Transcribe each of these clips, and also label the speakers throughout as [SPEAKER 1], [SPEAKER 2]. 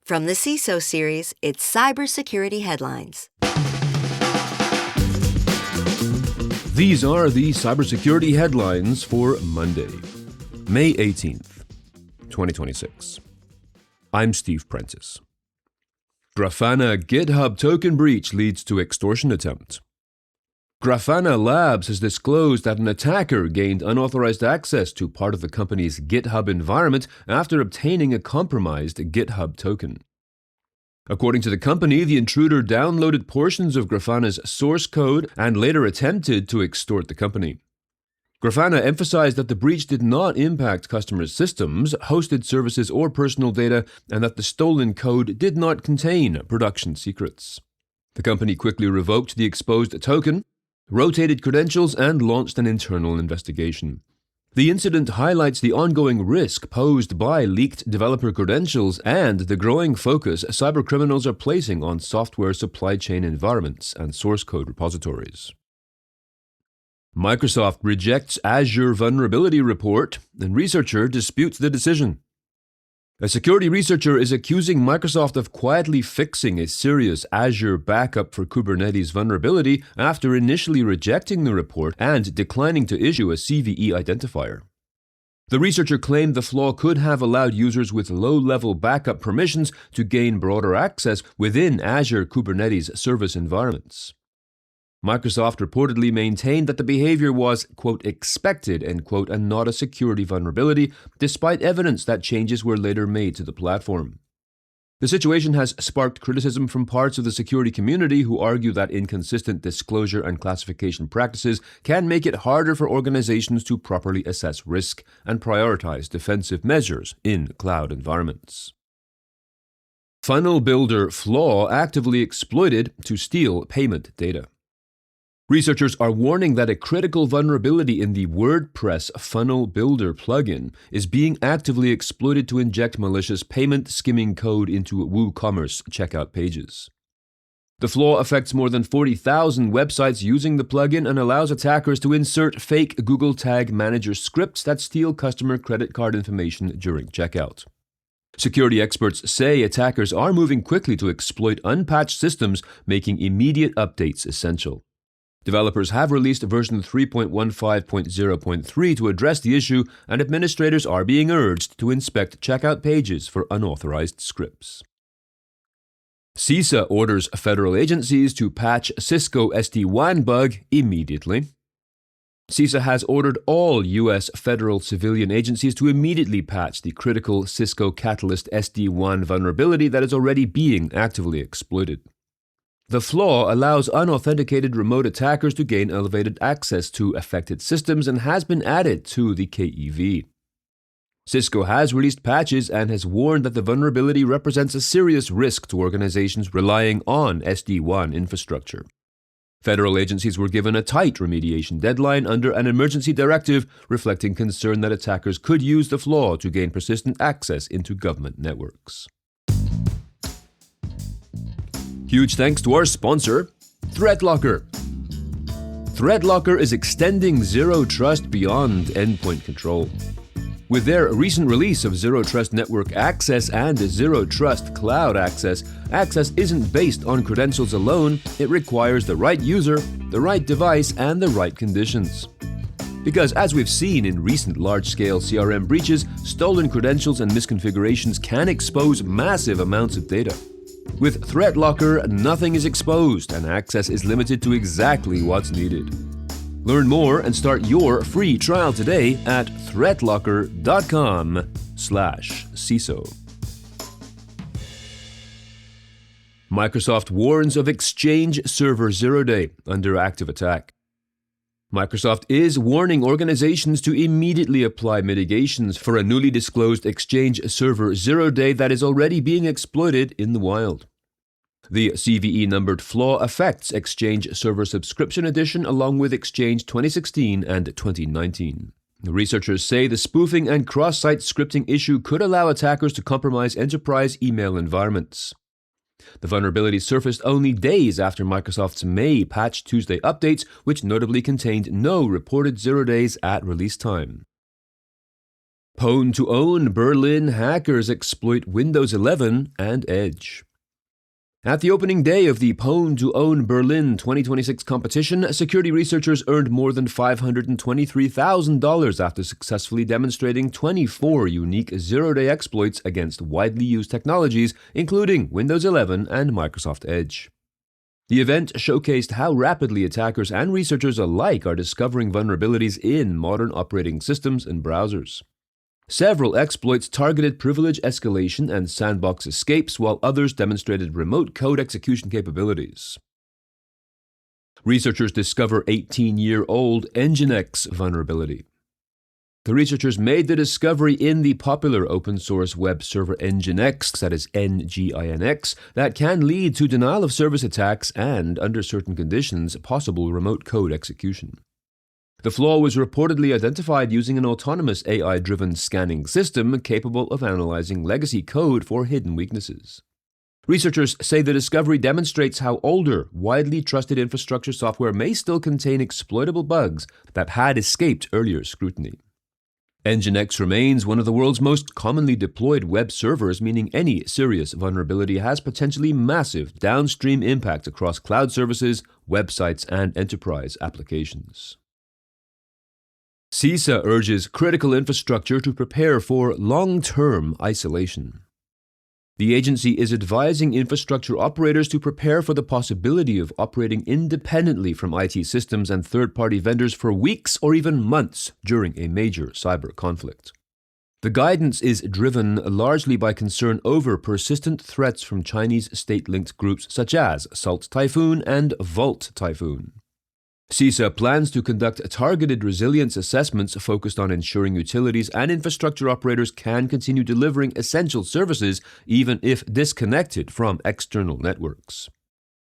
[SPEAKER 1] From the CISO series, it's Cybersecurity Headlines.
[SPEAKER 2] These are the cybersecurity headlines for Monday, May 18th, 2026. I'm Steve Prentice. Grafana GitHub token breach leads to extortion attempt. Grafana Labs has disclosed that an attacker gained unauthorized access to part of the company's GitHub environment after obtaining a compromised GitHub token. According to the company, the intruder downloaded portions of Grafana's source code and later attempted to extort the company. Grafana emphasized that the breach did not impact customers' systems, hosted services, or personal data, and that the stolen code did not contain production secrets. The company quickly revoked the exposed token, rotated credentials, and launched an internal investigation. The incident highlights the ongoing risk posed by leaked developer credentials and the growing focus cybercriminals are placing on software supply chain environments and source code repositories. Microsoft rejects Azure vulnerability report, and researcher disputes the decision. A security researcher is accusing Microsoft of quietly fixing a serious Azure backup for Kubernetes vulnerability after initially rejecting the report and declining to issue a CVE identifier. The researcher claimed the flaw could have allowed users with low-level backup permissions to gain broader access within Azure Kubernetes service environments. Microsoft reportedly maintained that the behavior was, quote, expected, end quote, and not a security vulnerability, despite evidence that changes were later made to the platform. The situation has sparked criticism from parts of the security community who argue that inconsistent disclosure and classification practices can make it harder for organizations to properly assess risk and prioritize defensive measures in cloud environments. Funnel builder flaw actively exploited to steal payment data. Researchers are warning that a critical vulnerability in the WordPress Funnel Builder plugin is being actively exploited to inject malicious payment skimming code into WooCommerce checkout pages. The flaw affects more than 40,000 websites using the plugin and allows attackers to insert fake Google Tag Manager scripts that steal customer credit card information during checkout. Security experts say attackers are moving quickly to exploit unpatched systems, making immediate updates essential. Developers have released version 3.15.0.3 to address the issue, and administrators are being urged to inspect checkout pages for unauthorized scripts. CISA orders federal agencies to patch Cisco SD-WAN bug immediately. CISA has ordered all U.S. federal civilian agencies to immediately patch the critical Cisco Catalyst SD-WAN vulnerability that is already being actively exploited. The flaw allows unauthenticated remote attackers to gain elevated access to affected systems and has been added to the KEV. Cisco has released patches and has warned that the vulnerability represents a serious risk to organizations relying on SD-WAN infrastructure. Federal agencies were given a tight remediation deadline under an emergency directive, reflecting concern that attackers could use the flaw to gain persistent access into government networks. Huge thanks to our sponsor, ThreatLocker. ThreatLocker is extending Zero Trust beyond endpoint control. With their recent release of Zero Trust Network Access and Zero Trust Cloud Access, access isn't based on credentials alone, it requires the right user, the right device, and the right conditions. Because as we've seen in recent large-scale CRM breaches, stolen credentials and misconfigurations can expose massive amounts of data. With ThreatLocker, nothing is exposed and access is limited to exactly what's needed. Learn more and start your free trial today at threatlocker.com/CISO. Microsoft warns of Exchange Server Zero Day under active attack. Microsoft is warning organizations to immediately apply mitigations for a newly disclosed Exchange Server Zero Day that is already being exploited in the wild. The CVE-numbered flaw affects Exchange Server Subscription Edition along with Exchange 2016 and 2019. The researchers say the spoofing and cross-site scripting issue could allow attackers to compromise enterprise email environments. The vulnerability surfaced only days after Microsoft's May Patch Tuesday updates, which notably contained no reported zero days at release time. Pwn2Own Berlin hackers exploit Windows 11 and Edge. At the opening day of the Pwn2Own Berlin 2026 competition, security researchers earned more than $523,000 after successfully demonstrating 24 unique zero-day exploits against widely used technologies, including Windows 11 and Microsoft Edge. The event showcased how rapidly attackers and researchers alike are discovering vulnerabilities in modern operating systems and browsers. Several exploits targeted privilege escalation and sandbox escapes, while others demonstrated remote code execution capabilities. Researchers discover 18-year-old Nginx vulnerability. The researchers made the discovery in the popular open-source web server Nginx, that is Nginx, that can lead to denial-of-service attacks and, under certain conditions, possible remote code execution. The flaw was reportedly identified using an autonomous AI-driven scanning system capable of analyzing legacy code for hidden weaknesses. Researchers say the discovery demonstrates how older, widely trusted infrastructure software may still contain exploitable bugs that had escaped earlier scrutiny. Nginx remains one of the world's most commonly deployed web servers, meaning any serious vulnerability has potentially massive downstream impact across cloud services, websites, and enterprise applications. CISA urges critical infrastructure to prepare for long-term isolation. The agency is advising infrastructure operators to prepare for the possibility of operating independently from IT systems and third-party vendors for weeks or even months during a major cyber conflict. The guidance is driven largely by concern over persistent threats from Chinese state-linked groups such as Salt Typhoon and Vault Typhoon. CISA plans to conduct targeted resilience assessments focused on ensuring utilities and infrastructure operators can continue delivering essential services even if disconnected from external networks.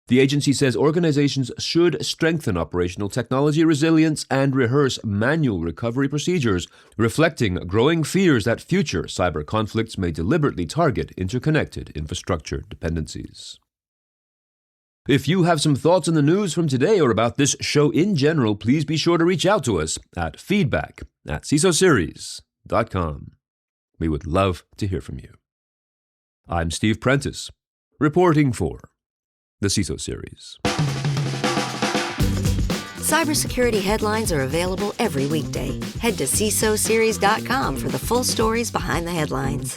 [SPEAKER 2] The agency says organizations should strengthen operational technology resilience and rehearse manual recovery procedures, reflecting growing fears that future cyber conflicts may deliberately target interconnected infrastructure dependencies. If you have some thoughts on the news from today or about this show in general, please be sure to reach out to us at feedback@cisoseries.com. We would love to hear from you. I'm Steve Prentice, reporting for the CISO Series.
[SPEAKER 1] Cybersecurity headlines are available every weekday. Head to cisoseries.com for the full stories behind the headlines.